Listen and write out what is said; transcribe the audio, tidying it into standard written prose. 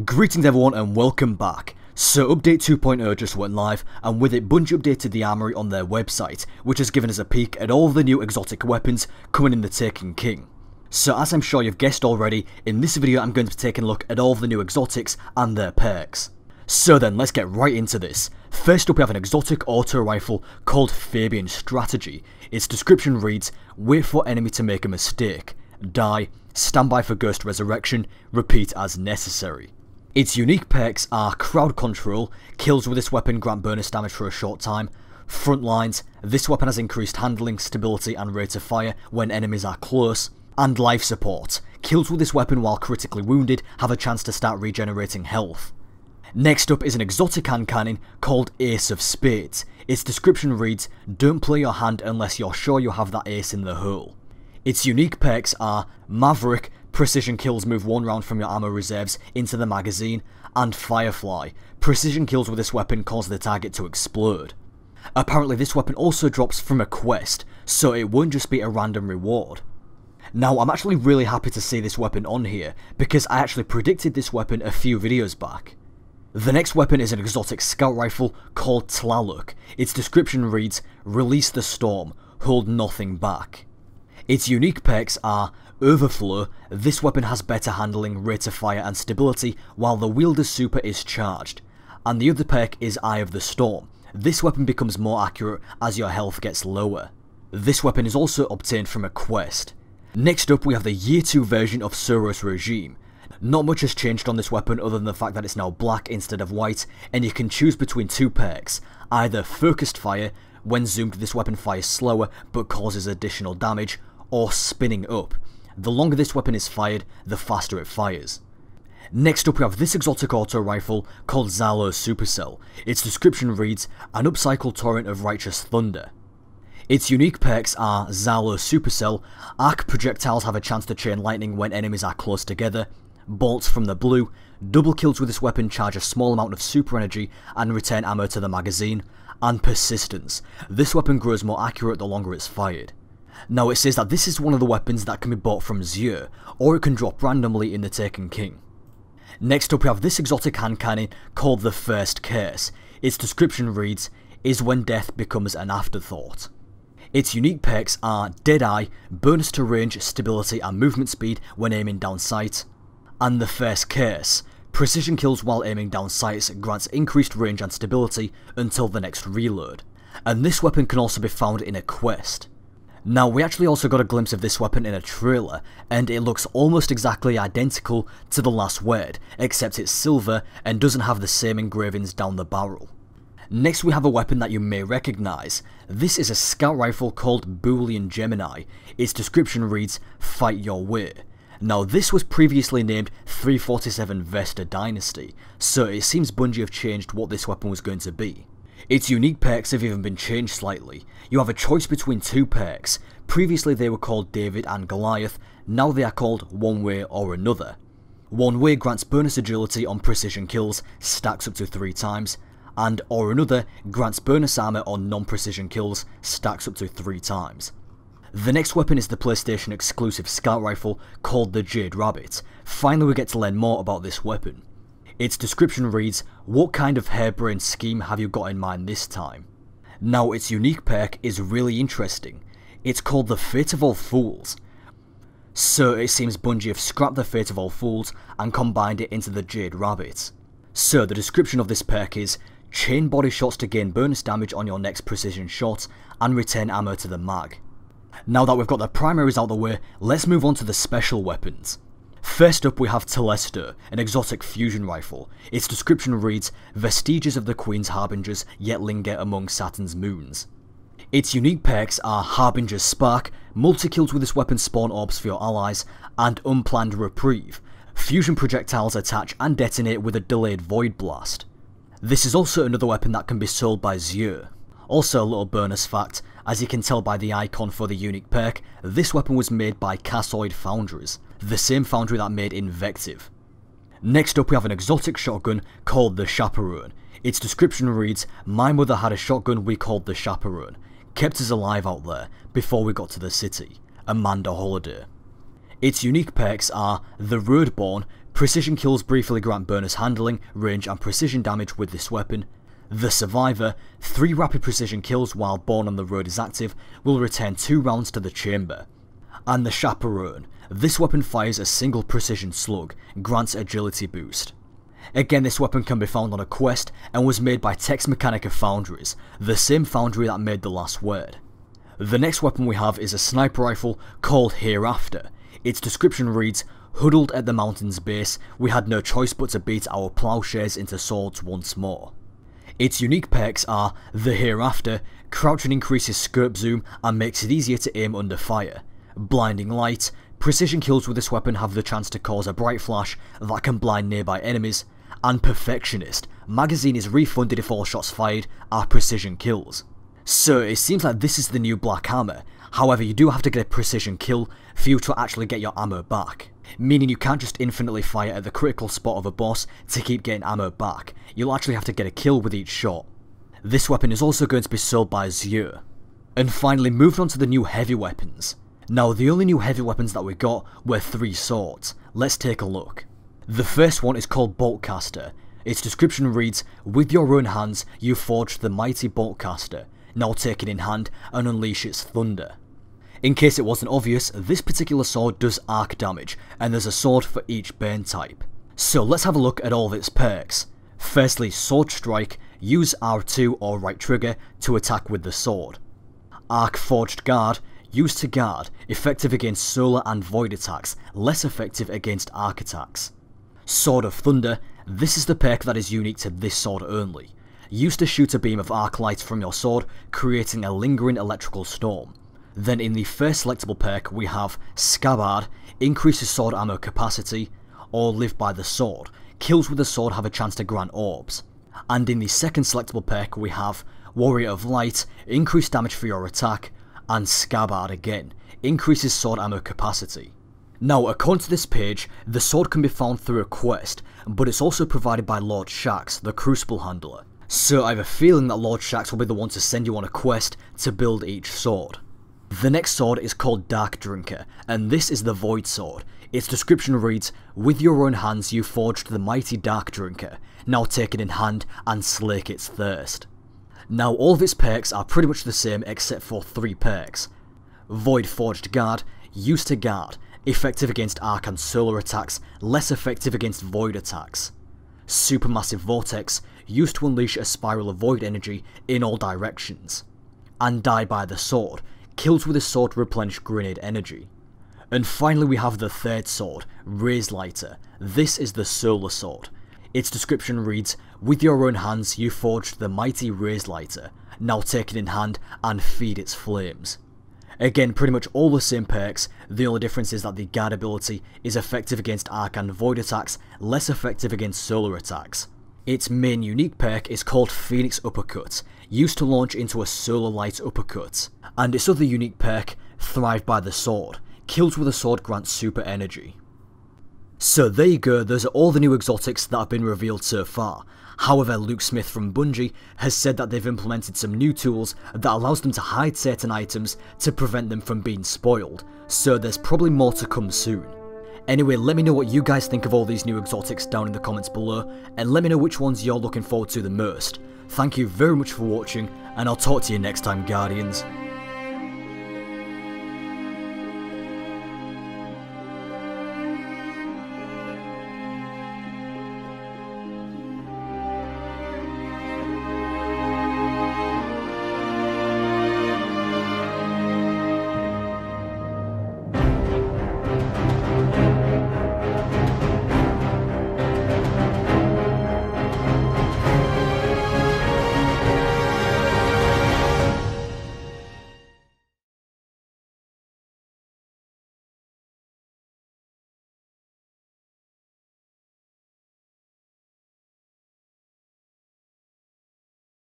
Greetings everyone and welcome back. So update 2.0 just went live, and with it Bungie updated the armory on their website, which has given us a peek at all of the new exotic weapons coming in the Taken King. So as I'm sure you've guessed already, in this video I'm going to be taking a look at all of the new exotics and their perks. So then let's get right into this. First up we have an exotic auto rifle called FABIAN Strategy. Its description reads, wait for enemy to make a mistake, die, stand by for ghost resurrection, repeat as necessary. Its unique perks are crowd control, kills with this weapon grant bonus damage for a short time, front lines, this weapon has increased handling, stability and rate of fire when enemies are close, and life support, kills with this weapon while critically wounded have a chance to start regenerating health. Next up is an exotic hand cannon called Ace of Spades. Its description reads, don't play your hand unless you're sure you have that ace in the hole. Its unique perks are Maverick, precision kills move one round from your ammo reserves into the magazine, and Firefly, precision kills with this weapon cause the target to explode. Apparently this weapon also drops from a quest, so it won't just be a random reward. Now I'm actually really happy to see this weapon on here, because I actually predicted this weapon a few videos back. The next weapon is an exotic scout rifle called Tlaloc. Its description reads, release the storm, hold nothing back. Its unique perks are Overflow, this weapon has better handling, rate of fire and stability while the wielder's super is charged. And the other perk is Eye of the Storm. This weapon becomes more accurate as your health gets lower. This weapon is also obtained from a quest. Next up we have the Year 2 version of SUROS regime. Not much has changed on this weapon other than the fact that it's now black instead of white, and you can choose between two perks, either Focused Fire, when zoomed this weapon fires slower but causes additional damage, or Spinning Up. The longer this weapon is fired, the faster it fires. Next up we have this exotic auto rifle called ZHALO Supercell. Its description reads, an upcycled torrent of righteous thunder. Its unique perks are ZHALO Supercell, arc projectiles have a chance to chain lightning when enemies are close together, bolts from the blue, double kills with this weapon charge a small amount of super energy and return ammo to the magazine, and persistence. This weapon grows more accurate the longer it's fired. Now it says that this is one of the weapons that can be bought from ZHALO, or it can drop randomly in the Taken King. Next up we have this exotic hand cannon called the First Curse. Its description reads, is when death becomes an afterthought. Its unique perks are Deadeye, bonus to range, stability and movement speed when aiming down sight, and the First Curse, precision kills while aiming down sights grants increased range and stability until the next reload, and this weapon can also be found in a quest. Now we actually also got a glimpse of this weapon in a trailer, and it looks almost exactly identical to The Last Word, except it's silver and doesn't have the same engravings down the barrel. Next we have a weapon that you may recognise. This is a scout rifle called Boolean Gemini. Its description reads, fight your way. Now this was previously named 347 Vesta Dynasty, so it seems Bungie have changed what this weapon was going to be. Its unique perks have even been changed slightly. You have a choice between two perks. Previously they were called David and Goliath, now they are called One Way or Another. One Way grants bonus agility on precision kills, stacks up to 3 times, and Or Another grants bonus armor on non-precision kills, stacks up to 3 times. The next weapon is the PlayStation exclusive scout rifle called the Jade Rabbit. Finally we get to learn more about this weapon. Its description reads, what kind of harebrained scheme have you got in mind this time? Now its unique perk is really interesting. It's called the Fate of All Fools. So it seems Bungie have scrapped the Fate of All Fools and combined it into the Jade Rabbit. So the description of this perk is, chain body shots to gain bonus damage on your next precision shot and return ammo to the mag. Now that we've got the primaries out the way, let's move on to the special weapons. First up we have Telesto, an exotic fusion rifle. Its description reads, vestiges of the Queen's Harbingers yet linger among Saturn's moons. Its unique perks are Harbinger's Spark, multi-kills with this weapon spawn orbs for your allies, and Unplanned Reprieve. Fusion projectiles attach and detonate with a delayed Void Blast. This is also another weapon that can be sold by ZHALO. Also a little bonus fact, as you can tell by the icon for the unique perk, this weapon was made by Cassoid Foundries, the same foundry that made Invective. Next up we have an exotic shotgun called the Chaperone. Its description reads, my mother had a shotgun we called the Chaperone, kept us alive out there before we got to the city, Amanda Holiday. Its unique perks are the Roadborne, Precision kills briefly grant bonus handling, range and precision damage with this weapon. The Survivor, 3 rapid precision kills while Born on the Road is active, will return 2 rounds to the chamber. And the Chaperone, this weapon fires a single precision slug, grants agility boost. Again, this weapon can be found on a quest and was made by Tex Mechanica Foundries, the same foundry that made The Last Word. The next weapon we have is a sniper rifle called Hereafter. Its description reads, "Huddled at the mountain's base, we had no choice but to beat our plowshares into swords once more." Its unique perks are the Hereafter, crouching increases scope zoom and makes it easier to aim under fire. Blinding Light, precision kills with this weapon have the chance to cause a bright flash that can blind nearby enemies. And Perfectionist, magazine is refunded if all shots fired are precision kills. So it seems like this is the new black armor, however you do have to get a precision kill for you to actually get your ammo back. Meaning you can't just infinitely fire at the critical spot of a boss to keep getting ammo back, you'll actually have to get a kill with each shot. This weapon is also going to be sold by ZHALO. And finally, moving on to the new heavy weapons. Now the only new heavy weapons that we got were 3 swords. Let's take a look. The first one is called Boltcaster. Its description reads, "With your own hands you forged the mighty Boltcaster. Now take it in hand and unleash its thunder." In case it wasn't obvious, this particular sword does arc damage, and there's a sword for each burn type. So let's have a look at all of its perks. Firstly, Sword Strike, use R2 or right trigger to attack with the sword. Arc Forged Guard, use to guard, effective against solar and void attacks, less effective against arc attacks. Sword of Thunder, this is the perk that is unique to this sword only. Use to shoot a beam of arc light from your sword, creating a lingering electrical storm. Then in the first selectable perk we have Scabbard, increases sword ammo capacity, or Live by the Sword, kills with the sword have a chance to grant orbs. And in the second selectable perk we have Warrior of Light, increase damage for your attack, and Scabbard again, increases sword ammo capacity. Now according to this page, the sword can be found through a quest, but it's also provided by Lord Shaxx, the Crucible Handler. So I have a feeling that Lord Shaxx will be the one to send you on a quest to build each sword. The next sword is called Dark Drinker, and this is the Void Sword. Its description reads, "With your own hands you forged the mighty Dark Drinker, now take it in hand and slake its thirst." Now all of its perks are pretty much the same except for 3 perks. Void Forged Guard, use to guard, effective against arc and solar attacks, less effective against void attacks. Supermassive Vortex, used to unleash a spiral of void energy in all directions. And Die by the Sword, kills with a sword to replenish grenade energy. And finally we have the third sword, RAZE-LIGHTER. This is the Solar Sword. Its description reads, "With your own hands you forged the mighty RAZE-LIGHTER, now take it in hand and feed its flames." Again, pretty much all the same perks, the only difference is that the guard ability is effective against arc and void attacks, less effective against solar attacks. Its main unique perk is called Phoenix Uppercut, used to launch into a solar light uppercut. And its other unique perk, Thrive by the Sword, kills with a sword grants super energy. So there you go, those are all the new exotics that have been revealed so far. However, Luke Smith from Bungie has said that they've implemented some new tools that allows them to hide certain items to prevent them from being spoiled, so there's probably more to come soon. Anyway, let me know what you guys think of all these new exotics down in the comments below, and let me know which ones you're looking forward to the most. Thank you very much for watching, and I'll talk to you next time, Guardians.